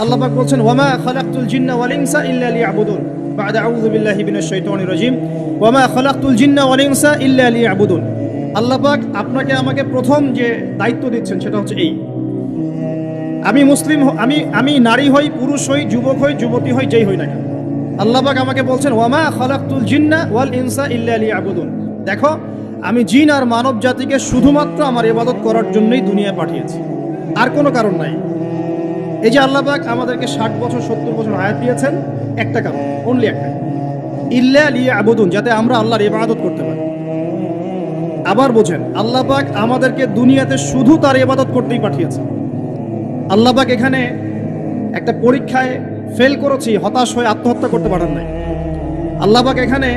আল্লাহ পাক বলছেন ওয়ামা খালাকতুল জিন্না ওয়াল ইনসা ইল্লা লিয়াবুদুন বা'দা আউযু বিল্লাহি মিনাশ শাইতানির রাজিম ওয়ামা খালাকতুল জিন্না ওয়াল ইনসা ইল্লা লিয়াবুদুন। আল্লাহ পাক আপনাকে আমাকে প্রথম যে দায়িত্ব দিচ্ছেন সেটা হচ্ছে এই, আমি মুসলিম, আমি নারী হই, পুরুষ হই, যুবক হই, যুবতী হই, যেই হই না কেন, আল্লাহ পাক আমাকে বলছেন ওয়ামা খালাকতুল জিন্না ওয়াল ইনসা ইল্লা লিয়াবুদুন। দেখো, আমি জিন আর মানব জাতিকে শুধুমাত্র আমার ইবাদত করার জন্যই দুনিয়ায় পাঠিয়েছি, আর কোনো কারণ নাই। এই যে আল্লাহ পাক আমাদেরকে 60 বছর 70 বছর হায়াত দিয়েছেন, একটা কারণ, অনলি একটা, ইল্লা লিয়াবুদুন, যাতে আমরা আল্লাহর ইবাদত করতে পারি। আবার বোঝেন, আল্লাহ পাক আমাদেরকে দুনিয়াতে শুধু তার ইবাদত করতেই পাঠিয়েছে। আল্লাহ পাক এখানে একটা পরীক্ষায় ফেল করেছি হতাশ হয়ে আত্মহত্যা করতে পারেন নাই। আল্লাহ পাক এখানে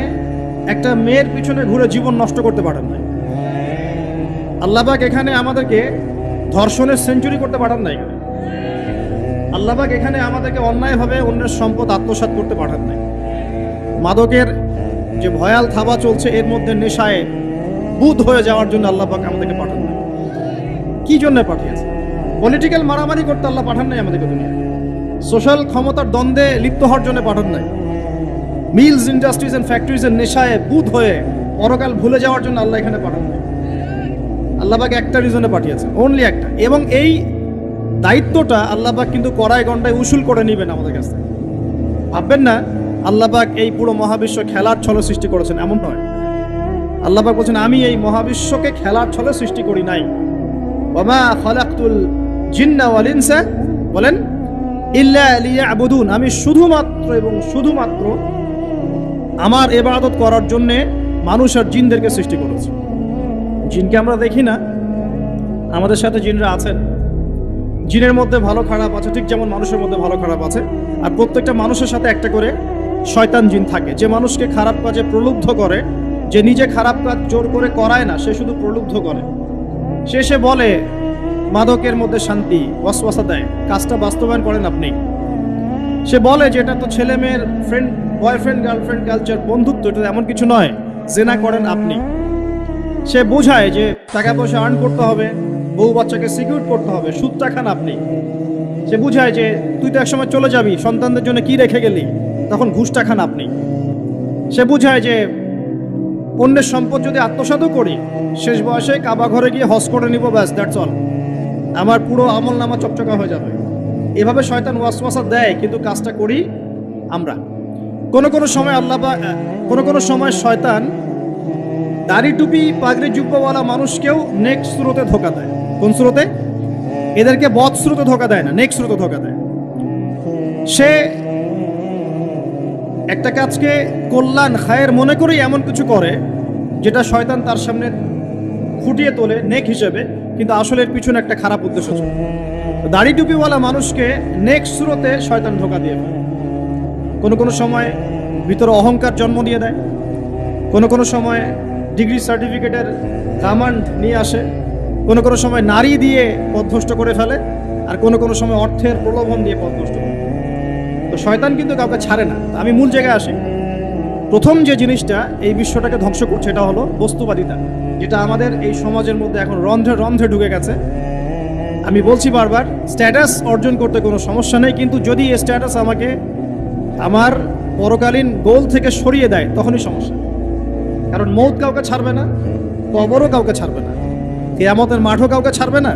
একটা মেয়ের পিছনে ঘুরে জীবন নষ্ট করতে পারেন নাই। আল্লাহ পাক এখানে আমাদেরকে ধর্ষণের সেঞ্চুরি করতে পারেন নাই। আল্লাহ পাক এখানে আমাদেরকে অন্যায়ভাবে অন্যের সম্পদ আত্মসাৎ করতে পারেন নাই। মাদকের যে ভয়াল থাবা চলছে এর মধ্যে নেশায় বুধ হয়ে যাওয়ার জন্য আল্লাহ পাক আমাদেরকে পাঠান নাই। কি জন্য পাঠিয়েছে? পলিটিক্যাল মারামারি করতে আল্লাহ পাঠান নাই আমাদেরকে দুনিয়ায়। সোশ্যাল ক্ষমতার দ্বন্দ্বে লিপ্ত হওয়ার জন্য পাঠান নাই। মিলস, ইন্ডাস্ট্রিজ এন্ড ফ্যাক্টরিজের নেশায় বুধ হয়ে পরকাল ভুলে যাওয়ার জন্য আল্লাহ এখানে পাঠান নাই। আল্লাহ পাক একটা রিজনে পাঠিয়েছেন, অনলি একটা। এবং এই দায়িত্বটা আল্লাহ পাক কিন্তু কড়াই গন্ডায় উসুল করে নেবেন আমাদের কাছে। ভাববেন না আল্লাহ পাক এই পুরো মহাবিশ্ব খেলার ছলে সৃষ্টি করেছেন, এমন নয়। আল্লাহ পাক বলছেন আমি এই মহাবিশ্বকে খেলার ছলে সৃষ্টি করি নাই। ওয়ামা খালাকতুল জিন্না ওয়াল ইনসা, বলেন, ইল্লা লিয়াবুদুন, আমি শুধুমাত্র এবং শুধুমাত্র আমার ইবাদত করার জন্যে মানুষ আর জিনদেরকে সৃষ্টি করেছি। জিনকে আমরা দেখি না, আমাদের সাথে জিনরা আছেন। জিনের মধ্যে ভালো খারাপ আছে, ঠিক যেমন মানুষের মধ্যে ভালো খারাপ আছে। আর প্রত্যেকটা মানুষের সাথে একটা করে শয়তান জিন থাকে, যে মানুষকে খারাপ কাজে প্রলুব্ধ করে, যে নিজে খারাপ কাজ জোর করে করায় না, সে শুধু প্রলুব্ধ করে। সে বলে মাদকের মধ্যে শান্তি, ওয়াসওয়াসা দেয়, কাজটা বাস্তবায়ন করেন আপনি। সে বলে যে এটা তো ছেলে মেয়ের ফ্রেন্ড, বয়ফ্রেন্ড গার্লফ্রেন্ড কালচার, বন্ধুত্ব, এটা এমন কিছু নয়, জেনা করেন আপনি। সে বোঝায় যে টাকা পয়সা আর্ন করতে হবে, বউ বাচ্চাকে সিকিউর করতে হবে, সুদটা খান আপনি। সে বুঝায় যে তুই তো একসময় চলে যাবি, সন্তানদের জন্য কি রেখে গেলি, তখন ঘুষটা খান আপনি। সে বুঝায় যে অন্যের সম্পদ যদি আত্মসাৎও করি, শেষ বয়সে কাবা ঘরে গিয়ে হজ করে নিব, ব্যাস, দ্যাটস অল, আমার পুরো আমল নামা চকচকা হয়ে যাবে। এভাবে শয়তান ওয়াসওয়াসা দেয়, কিন্তু কাজটা করি আমরা। কোনো সময় কোনো সময় শয়তান দাড়ি টুপি পাগড়ি জুব্বাওয়ালা মানুষকেও নেক্সট স্রোতে ধোকা দেয়। কোন স্রোতে? এদেরকে বদ স্রোতে ধোকা দেয় না, নেক্সট স্রোতে ধোকা দেয়। সে একটা কাজকে কল্যাণ খায়ের মনে করেই এমন কিছু করে যেটা শয়তান তার সামনে ফুটিয়ে তোলে নেক হিসেবে, কিন্তু আসলে এর পিছনে একটা খারাপ উদ্দেশ্য ছিল। দাড়ি টুপিওয়ালা মানুষকে নেক্সট স্রোতে শয়তান ধোকা দিয়ে ফেলে। কোনো সময় ভিতরে অহংকার জন্ম দিয়ে দেয়, কোনো সময় ডিগ্রি সার্টিফিকেটের কামান্ড নিয়ে আসে, কোনো সময় নারী দিয়ে পথভ্রষ্ট করে ফেলে, আর কোনো সময় অর্থের প্রলোভন দিয়ে পথভ্রষ্ট করে। তো শয়তান কিন্তু কাউকে ছাড়ে না। আমি মূল জায়গায় আসি। প্রথম যে জিনিসটা এই বিশ্বটাকে ধ্বংস করছে এটা হলো বস্তুবাদিতা, যেটা আমাদের এই সমাজের মধ্যে এখন রন্ধ্রে রন্ধ্রে ঢুকে গেছে। আমি বলছি বারবার, স্ট্যাটাস অর্জন করতে কোনো সমস্যা নেই, কিন্তু যদি এই স্ট্যাটাস আমাকে আমার পরকালীন গোল থেকে সরিয়ে দেয়, তখনই সমস্যা। কারণ মৌত কাউকে ছাড়বে না, কবরও কাউকে ছাড়বে না, কিয়ামতের মাঠও কাউকে ছাড়বে না।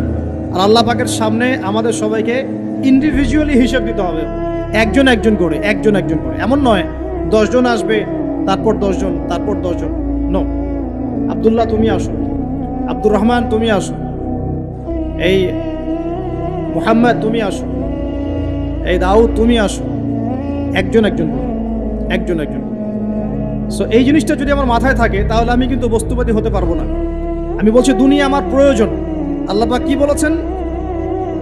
আর আল্লাহ পাকের সামনে আমাদের সবাইকে ইন্ডিভিজুয়ালি হিসেব দিতে হবে, একজন একজন করে। এমন নয় 10 জন আসবে, তারপর 10 জন, তারপর 10 জন। নো, আব্দুল্লাহ তুমি আসো, আব্দুর রহমান তুমি আসো, এই মুহাম্মদ তুমি আসো, এই দাউদ তুমি আসো, একজন একজন। সো এই জিনিসটা যদি আমার মাথায় থাকে, তাহলে আমি কিন্তু বস্তুবাদী হতে পারবো না। আমি বলছি দুনিয়া আমার প্রয়োজন। আল্লাহ পাক কি বলেছেন?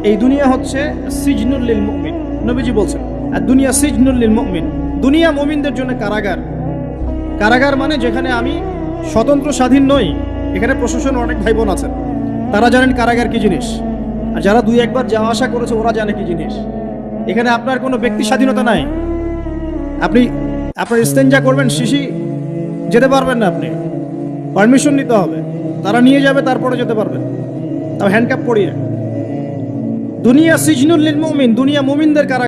এই দুনিয়া হচ্ছে সিজনুল লিল মুমিন, নবীজি বলছেন, আর দুনিয়া সিজনুল লিল মুমিন, দুনিয়া মুমিনদের জন্য কারাগার। কারাগার মানে যেখানে আমি স্বতন্ত্র স্বাধীন নই। এখানে প্রশাসন অনেক ভাই বোন আছেন, তারা জানেন কারাগার কি জিনিস, আর যারা 2-1 বার যাওয়া আসা করেছে ওরা জানে কি জিনিস। এখানে আপনার কোনো ব্যক্তি স্বাধীনতা নাই। আপনি আপনার ইস্তেঞ্জা করবেন, শিশি যেতে পারবেন না, আপনি পারমিশন নিতে হবে, তারা নিয়ে যাবে, তারপরে যেতে পারবেন, তাও হ্যান্ডকাপ পরিয়ে। দুনিয়া সিজনুল লিল মুমিন, দুনিয়া মুমিনদের কারাগার।